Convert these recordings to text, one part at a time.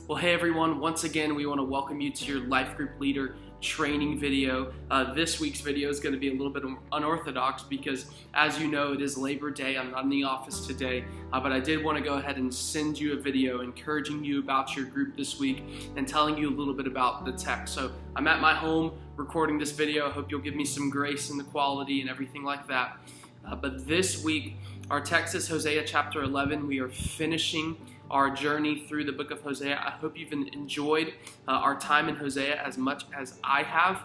Well, hey everyone, once again, we want to welcome you to your life group leader training video. This week's video is going to be a little bit unorthodox because, as you know, it is Labor Day. I'm not in the office today, but I did want to go ahead and send you a video encouraging you about your group this week and telling you a little bit about the text. So I'm at my home recording this video. I hope you'll give me some grace in the quality and everything like that. But this week, our text is Hosea chapter 11. We are finishing our journey through the book of Hosea. I hope you've enjoyed our time in Hosea as much as I have.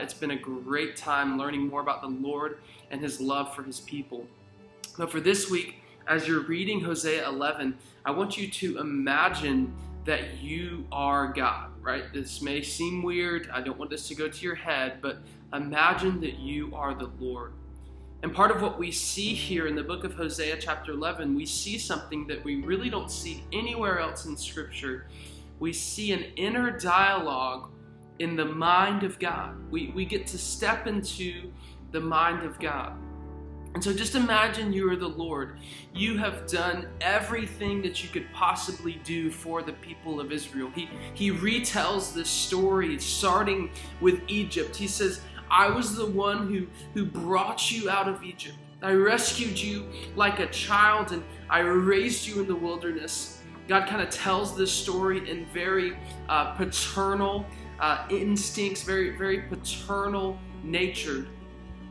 It's been a great time learning more about the Lord and His love for His people. But for this week, as you're reading Hosea 11, I want you to imagine that you are God, right? This may seem weird. I don't want this to go to your head, but imagine that you are the Lord. And part of what we see here in the book of Hosea chapter 11, we see something that we really don't see anywhere else in Scripture. We see an inner dialogue in the mind of God. We get to step into the mind of God. And so just imagine you are the Lord. You have done everything that you could possibly do for the people of Israel. He retells this story starting with Egypt. He says, I was the one who brought you out of Egypt. I rescued you like a child and I raised you in the wilderness. God kind of tells this story in very paternal instincts, very paternal nature.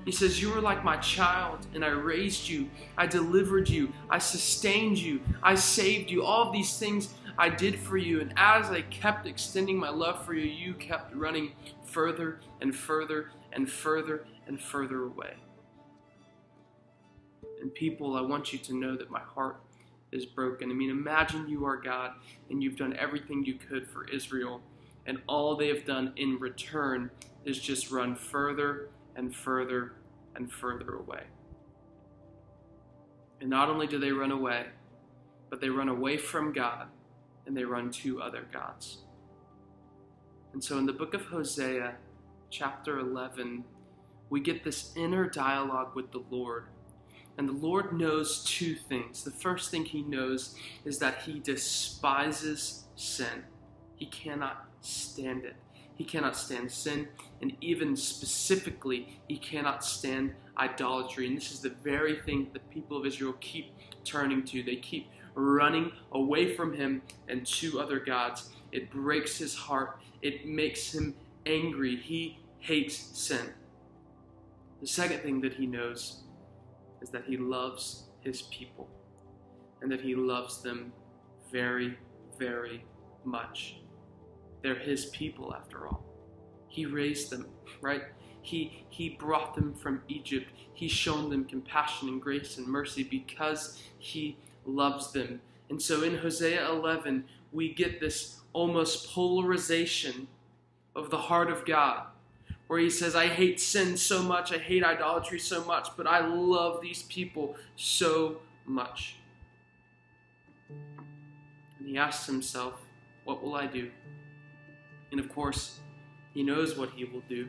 He says, you were like my child and I raised you. I delivered you. I sustained you. I saved you. All of these things I did for you. And as I kept extending my love for you, you kept running further and further and further and further away. And people, I want you to know that my heart is broken. I mean, imagine you are God and you've done everything you could for Israel, and all they have done in return is just run further and further and further away. And not only do they run away, but they run away from God and they run to other gods. And so in the book of Hosea, chapter 11, we get this inner dialogue with the Lord. And the Lord knows two things. The first thing He knows is that He despises sin. He cannot stand it. He cannot stand sin, and even specifically, He cannot stand idolatry. And this is the very thing the people of Israel keep turning to. They keep running away from Him and to other gods. It breaks His heart. It makes Him angry. He hates sin. The second thing that He knows is that He loves His people and that He loves them very, very much. They're His people after all. He raised them, right? He brought them from Egypt. He's shown them compassion and grace and mercy because He loves them. And so in Hosea 11, we get this almost polarization of the heart of God, where He says, I hate sin so much, I hate idolatry so much, but I love these people so much. And He asks Himself, what will I do? And of course, He knows what He will do,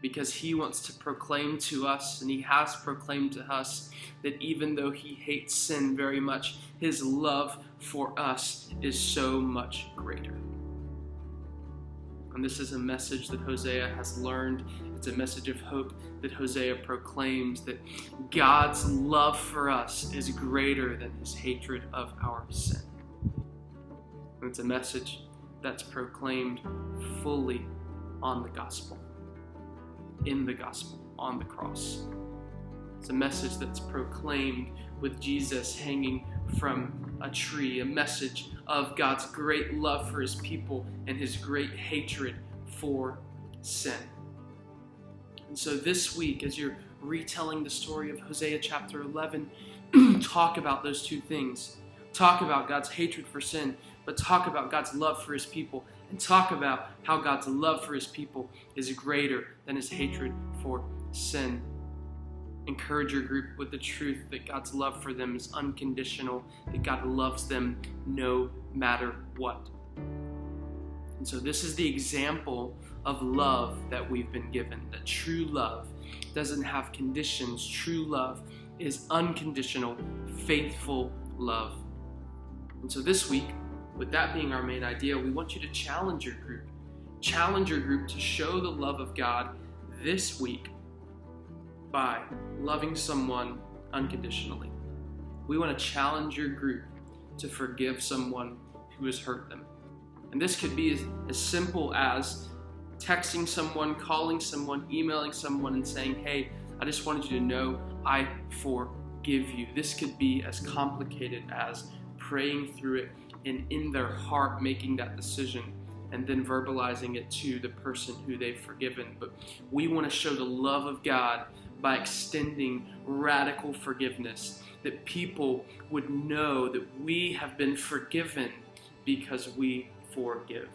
because He wants to proclaim to us, and He has proclaimed to us, that even though He hates sin very much, His love for us is so much greater. And this is a message that Hosea has learned. It's a message of hope that Hosea proclaims, that God's love for us is greater than His hatred of our sin. And it's a message that's proclaimed fully on the gospel, in the gospel, on the cross. It's a message that's proclaimed with Jesus hanging from a tree, a message of God's great love for His people and His great hatred for sin. And so this week, as you're retelling the story of Hosea chapter 11, talk about those two things. Talk about God's hatred for sin, but talk about God's love for His people, and talk about how God's love for His people is greater than His hatred for sin. Encourage your group with the truth that God's love for them is unconditional, that God loves them no matter what. And so this is the example of love that we've been given, that true love doesn't have conditions. True love is unconditional, faithful love. And so this week, with that being our main idea, we want you to challenge your group. Challenge your group to show the love of God this week by loving someone unconditionally. We want to challenge your group to forgive someone who has hurt them. And this could be as simple as texting someone, calling someone, emailing someone, and saying, hey, I just wanted you to know I forgive you. This could be as complicated as praying through it and in their heart making that decision and then verbalizing it to the person who they've forgiven. But we want to show the love of God by extending radical forgiveness, that people would know that we have been forgiven because we forgive.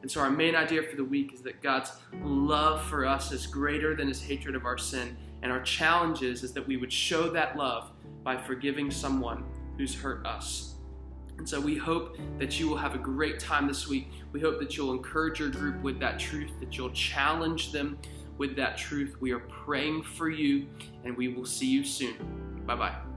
And so our main idea for the week is that God's love for us is greater than his hatred of our sin. And our challenge is that we would show that love by forgiving someone who's hurt us. And so we hope that you will have a great time this week. We hope that you'll encourage your group with that truth, that you'll challenge them with that truth. We are praying for you, and we will see you soon. Bye-bye.